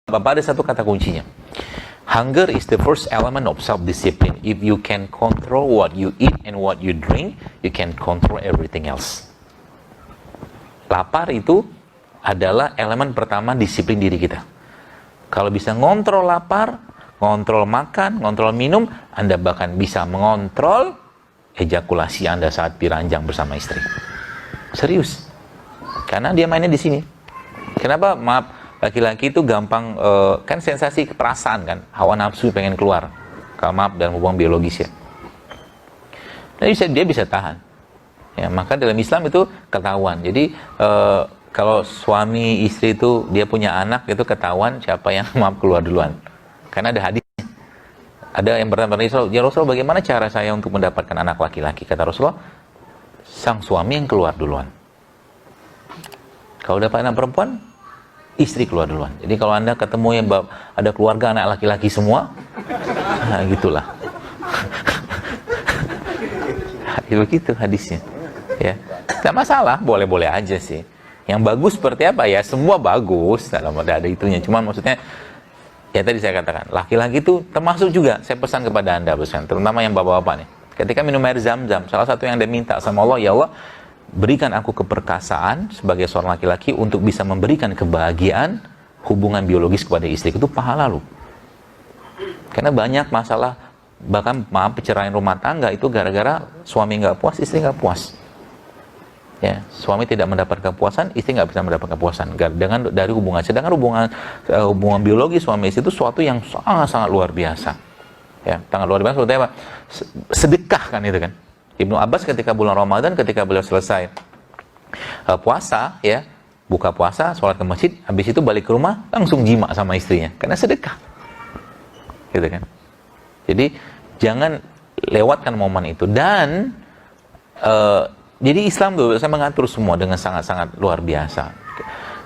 Bapak, ada satu kata kuncinya. Hunger is the first element of self-discipline. If you can control what you eat and what you drink, you can control everything else. Lapar itu adalah elemen pertama disiplin diri kita. Kalau bisa ngontrol lapar, ngontrol makan, ngontrol minum, Anda bahkan bisa mengontrol ejakulasi Anda saat diranjang bersama istri. Serius. Karena dia mainnya di sini. Kenapa? Maaf. Laki-laki itu gampang, kan sensasi perasaan kan, hawa nafsu pengen keluar, kalau maaf dalam hubungan biologis ya. Nah, dia bisa tahan. Ya, maka dalam Islam itu ketahuan. Jadi kalau suami istri itu dia punya anak itu ketahuan siapa yang maaf keluar duluan. Karena ada hadisnya. Ada yang bertanya Rasulullah, ya Rasulullah, bagaimana cara saya untuk mendapatkan anak laki-laki? Kata Rasulullah, sang suami yang keluar duluan. Kalau dapat anak perempuan, istri keluar duluan. Jadi kalau Anda ketemu yang ada keluarga anak laki-laki semua, nah gitulah. Begitu hadisnya. Ya, tidak masalah, boleh-boleh aja sih. Yang bagus seperti apa ya? Semua bagus, dalam ada itunya. Cuman maksudnya, ya tadi saya katakan, laki-laki itu termasuk juga. Saya pesan kepada Anda, pesan, terutama yang bapak-bapak nih. Ketika minum air zam-zam, salah satu yang Anda minta sama Allah, ya Allah, berikan aku keperkasaan sebagai seorang laki-laki untuk bisa memberikan kebahagiaan hubungan biologis kepada istri. Itu pahala lu. Karena banyak masalah, bahkan maaf perceraian rumah tangga itu gara-gara suami nggak puas, istri nggak puas. Ya, suami tidak mendapat kepuasan, istri nggak bisa mendapat kepuasan dengan dari hubungan. Sedangkan hubungan biologis suami istri itu suatu yang sangat-sangat luar biasa. Ya, sangat luar biasa. Seperti apa? Sedekah kan itu kan. Ibnu Abbas ketika bulan Ramadan, ketika beliau selesai puasa, ya, buka puasa, sholat ke masjid, habis itu balik ke rumah, langsung jima sama istrinya, karena sedekah, gitu kan. Jadi jangan lewatkan momen itu. Dan jadi Islam tuh saya mengatur semua dengan sangat-sangat luar biasa.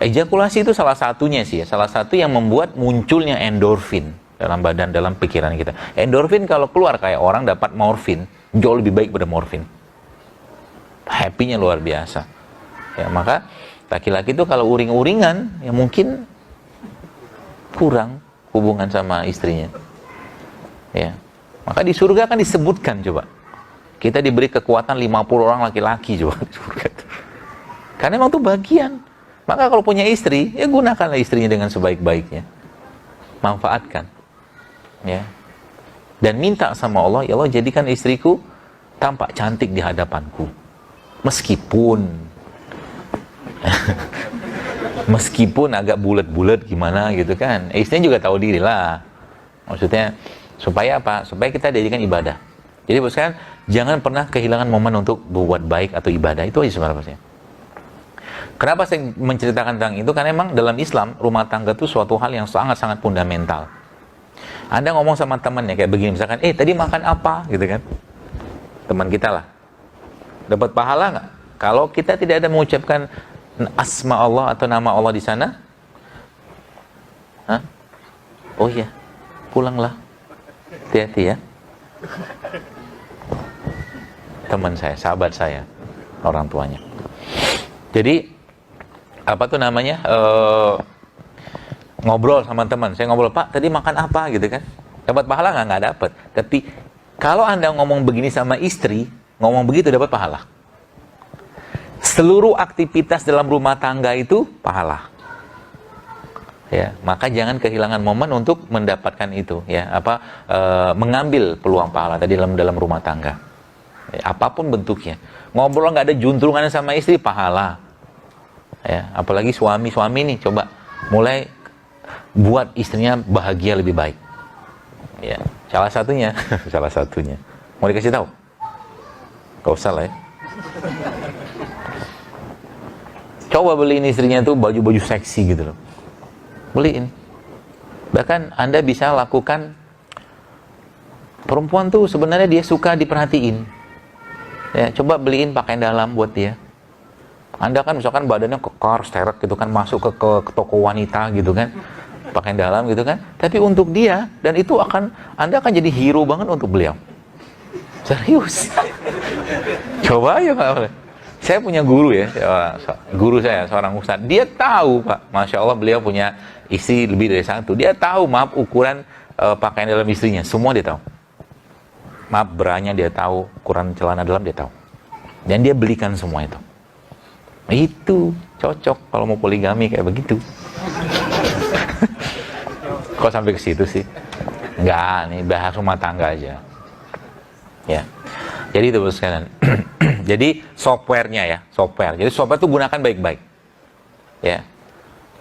Ejakulasi itu salah satunya sih, salah satu yang membuat munculnya endorfin dalam badan, dalam pikiran kita. Endorfin kalau keluar kayak orang dapat morfin, jauh lebih baik pada morfin. Happy-nya luar biasa. Ya, maka laki-laki itu kalau uring-uringan, ya mungkin kurang hubungan sama istrinya. Ya. Maka di surga kan disebutkan coba. Kita diberi kekuatan 50 orang laki-laki coba di surga. Karena memang itu bagian. Maka kalau punya istri, ya gunakanlah istrinya dengan sebaik-baiknya. Manfaatkan. Ya. Dan minta sama Allah, ya Allah jadikan istriku tampak cantik di hadapanku. Meskipun agak bulat-bulat gimana gitu kan. Istrinya juga tahu diri lah. Maksudnya supaya apa? Supaya kita jadikan ibadah. Jadi bos kan jangan pernah kehilangan momen untuk berbuat baik atau ibadah. Itu aja sebenarnya. Kenapa saya menceritakan tentang itu? Karena memang dalam Islam rumah tangga itu suatu hal yang sangat-sangat fundamental. Anda ngomong sama temannya kayak begini, misalkan, tadi makan apa, gitu kan? Teman kita lah, dapat pahala nggak? Kalau kita tidak ada mengucapkan asma Allah atau nama Allah di sana, hah? Oh iya, pulanglah, hati-hati ya. Teman saya, sahabat saya, orang tuanya. Jadi apa tuh namanya? Ngobrol sama teman, saya ngobrol, Pak, tadi makan apa gitu kan? Dapat pahala nggak? Nggak dapat. Tapi kalau Anda ngomong begini sama istri, ngomong begitu dapat pahala. Seluruh aktivitas dalam rumah tangga itu pahala. Ya, maka jangan kehilangan momen untuk mendapatkan itu, ya, mengambil peluang pahala tadi dalam rumah tangga. Ya, apapun bentuknya. Ngobrol nggak ada juntrungannya sama istri, pahala. Ya, apalagi suami-suami nih, coba mulai buat istrinya bahagia lebih baik. Ya, salah satunya, salah satunya. Mau dikasih tahu? Gak usah lah ya. Coba beliin istrinya tuh baju-baju seksi gitu loh. Beliin. Bahkan Anda bisa lakukan, perempuan tuh sebenarnya dia suka diperhatiin. Ya, coba beliin pakaian dalam buat dia. Anda kan misalkan badannya kekar, sterek gitu kan, masuk ke toko wanita gitu kan, pakaian dalam gitu kan. Tapi untuk dia, dan itu Anda akan jadi hero banget untuk beliau. Serius. Coba aja Pak. Saya punya guru ya, guru saya, seorang ustadz. Dia tahu, Pak, Masya Allah, beliau punya istri lebih dari satu. Dia tahu, maaf, ukuran pakaian dalam istrinya. Semua dia tahu. Maaf, beranya dia tahu, ukuran celana dalam dia tahu. Dan dia belikan semua itu. Itu cocok kalau mau poligami kayak begitu. Kok sampai ke situ sih? Enggak, nih bahas rumah tangga aja. Ya. Jadi itu sekalian. Jadi softwarenya ya, software. Jadi software itu gunakan baik-baik. Ya.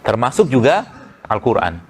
Termasuk juga Al-Qur'an.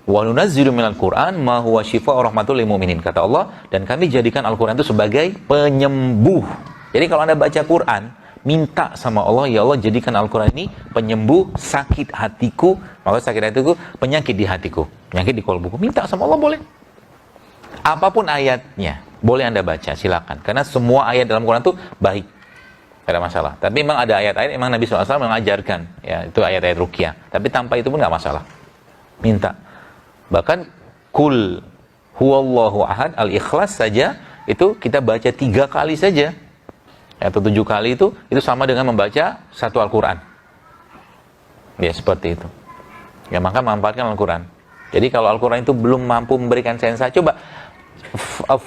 Wa nunazzilu minal Qur'an ma huwa syifaa'un rahmatul lil mu'minin, kata Allah, dan kami jadikan Al-Qur'an itu sebagai penyembuh. Jadi kalau Anda baca Qur'an, minta sama Allah, ya Allah jadikan Al-Qur'an ini penyembuh sakit hatiku. Maksud sakit hatiku, penyakit di hatiku, penyakit di kolbuku. Minta sama Allah boleh. Apapun ayatnya, boleh Anda baca, silakan. Karena semua ayat dalam Quran itu baik, tidak ada masalah. Tapi memang ada ayat-ayat, memang Nabi SAW mengajarkan, ya itu ayat-ayat ruqyah. Tapi tanpa itu pun nggak masalah. Minta. Bahkan kul huwallahu ahad, al-ikhlas saja, itu kita baca 3 kali saja. Atau 7 kali itu sama dengan membaca satu Al-Quran. Ya, seperti itu. Ya, maka manfaatkan Al-Quran. Jadi kalau Al-Quran itu belum mampu memberikan sensa, coba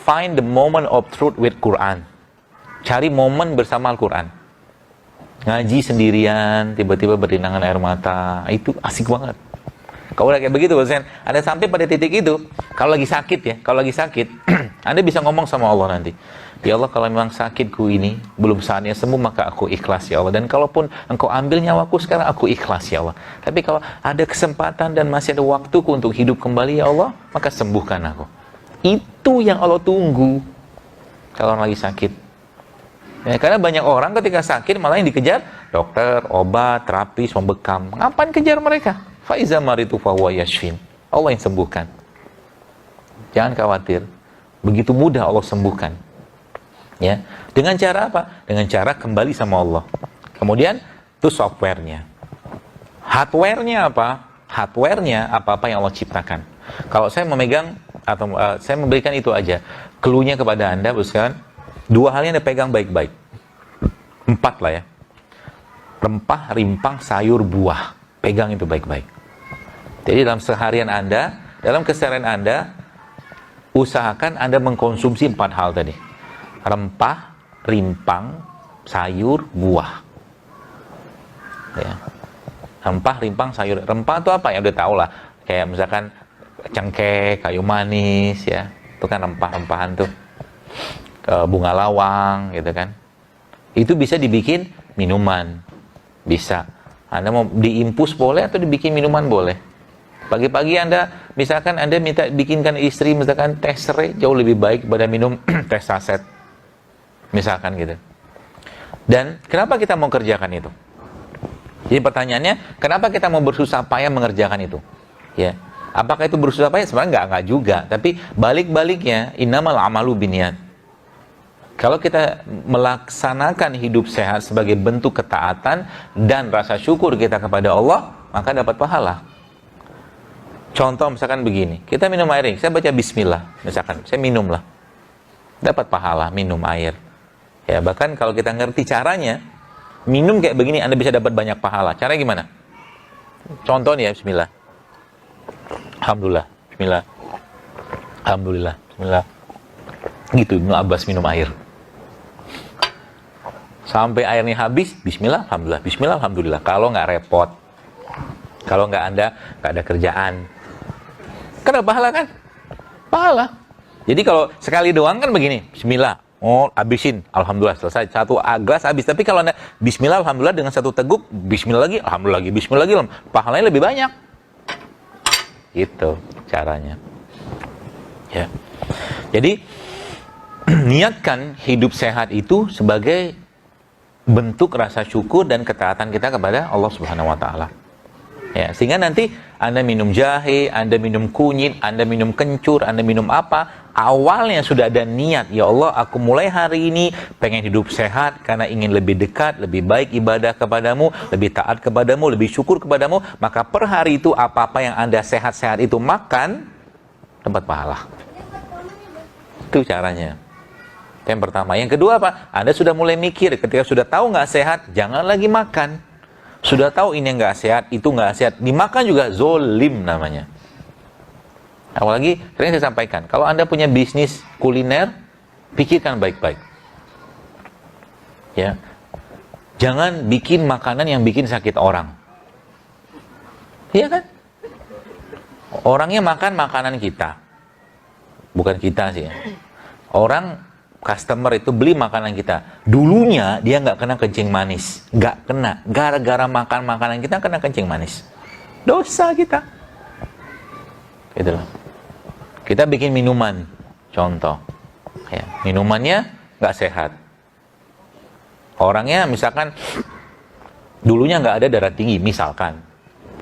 find the moment of truth with Quran. Cari momen bersama Al-Quran. Ngaji sendirian, tiba-tiba berlinangan air mata, itu asik banget. Kalau udah kayak begitu, Anda sampai pada titik itu, kalau lagi sakit ya, Anda bisa ngomong sama Allah nanti. Ya Allah, kalau memang sakitku ini belum saatnya sembuh, maka aku ikhlas ya Allah. Dan kalaupun Engkau ambil nyawaku sekarang, aku ikhlas ya Allah. Tapi kalau ada kesempatan dan masih ada waktuku untuk hidup kembali ya Allah, maka sembuhkan aku. Itu yang Allah tunggu kalau orang lagi sakit. Ya, karena banyak orang ketika sakit malah yang dikejar dokter, obat, terapis, membekam. Ngapain kejar mereka? Faiza maritu fahuwa yashfin. Allah yang sembuhkan. Jangan khawatir. Begitu mudah Allah sembuhkan. Ya, dengan cara apa? Dengan cara kembali sama Allah. Kemudian itu softwarenya. Hardwarenya apa? Hardwarenya apa-apa yang Allah ciptakan. Kalau saya memegang atau saya memberikan itu aja, clue-nya kepada Anda, sekalian, 2 hal yang Anda pegang baik-baik. 4 lah ya. Rempah, rimpang, sayur, buah. Pegang itu baik-baik. Jadi dalam seharian Anda, dalam keseharian Anda, usahakan Anda mengkonsumsi 4 hal tadi. Rempah, rimpang, sayur, buah. Ya. Rempah, rimpang, sayur. Rempah itu apa? Ya udah tahu lah. Kayak misalkan cengkeh, kayu manis, ya. Itu kan rempah-rempahan tuh. Bunga lawang, gitu kan. Itu bisa dibikin minuman. Bisa. Anda mau diimpus boleh atau dibikin minuman boleh. Pagi-pagi misalkan Anda minta bikinkan istri misalkan teh serai, jauh lebih baik daripada minum teh saset. Misalkan gitu. Dan kenapa kita mau kerjakan itu? Jadi pertanyaannya, kenapa kita mau bersusah payah mengerjakan itu? Ya. Apakah itu bersusah payah? Sebenarnya enggak juga. Tapi balik-baliknya, innamal amalu binniyat. Kalau kita melaksanakan hidup sehat sebagai bentuk ketaatan dan rasa syukur kita kepada Allah, maka dapat pahala. Contoh misalkan begini, kita minum air, saya baca bismillah, misalkan, saya minum lah. Dapat pahala, minum air. Ya, bahkan kalau kita ngerti caranya, minum kayak begini, Anda bisa dapat banyak pahala. Caranya gimana? Contoh nih ya, bismillah. Alhamdulillah, bismillah. Alhamdulillah, bismillah. Gitu, Ibnu Abbas minum air. Sampai airnya habis, bismillah, alhamdulillah. Bismillah, alhamdulillah. Kalau nggak repot. Kalau nggak ada kerjaan. Kan ada pahala kan? Pahala. Jadi kalau sekali doang kan begini, bismillah. Oh, habisin, alhamdulillah, selesai. 1 gelas habis. Tapi kalau Anda bismillah, alhamdulillah, dengan 1 teguk, bismillah lagi, alhamdulillah lagi, bismillah lagi, pahalanya lebih banyak. Gitu caranya. Ya. Jadi niatkan hidup sehat itu sebagai bentuk rasa syukur dan ketaatan kita kepada Allah Subhanahu wa taala. Ya, sehingga nanti Anda minum jahe, Anda minum kunyit, Anda minum kencur, Anda minum apa, awalnya sudah ada niat, ya Allah, aku mulai hari ini pengen hidup sehat karena ingin lebih dekat, lebih baik ibadah kepadamu, lebih taat kepadamu, lebih syukur kepadamu, maka per hari itu apa-apa yang Anda sehat-sehat itu makan, dapat pahala. Itu caranya. Itu yang pertama. Yang kedua apa? Anda sudah mulai mikir, ketika sudah tahu nggak sehat, jangan lagi makan. Sudah tahu ini nggak sehat, itu nggak sehat, dimakan juga zolim namanya. Apalagi, sering saya sampaikan, kalau Anda punya bisnis kuliner, pikirkan baik-baik. Ya, jangan bikin makanan yang bikin sakit orang. Iya kan? Orangnya makan makanan kita, bukan kita sih ya. Orang customer itu beli makanan kita. Dulunya dia nggak kena kencing manis, nggak kena. Gara-gara makan makanan kita kena kencing manis. Dosa kita. Gitu loh. Kita bikin minuman, contoh, ya, minumannya nggak sehat. Orangnya misalkan dulunya nggak ada darah tinggi, misalkan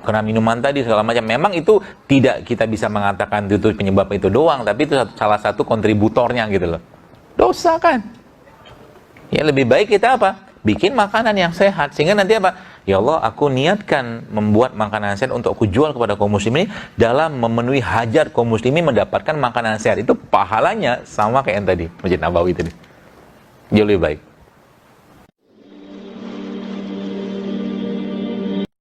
kena minuman tadi segala macam. Memang itu tidak kita bisa mengatakan itu penyebab itu doang, tapi itu salah satu kontributornya gitu loh. Dosa kan? Ya lebih baik kita apa? Bikin makanan yang sehat. Sehingga nanti apa? Ya Allah, aku niatkan membuat makanan sehat untuk aku jual kepada kaum muslimin dalam memenuhi hajat kaum muslimin mendapatkan makanan sehat. Itu pahalanya sama kayak yang tadi, Masjid Nabawi tadi. Jauh lebih baik.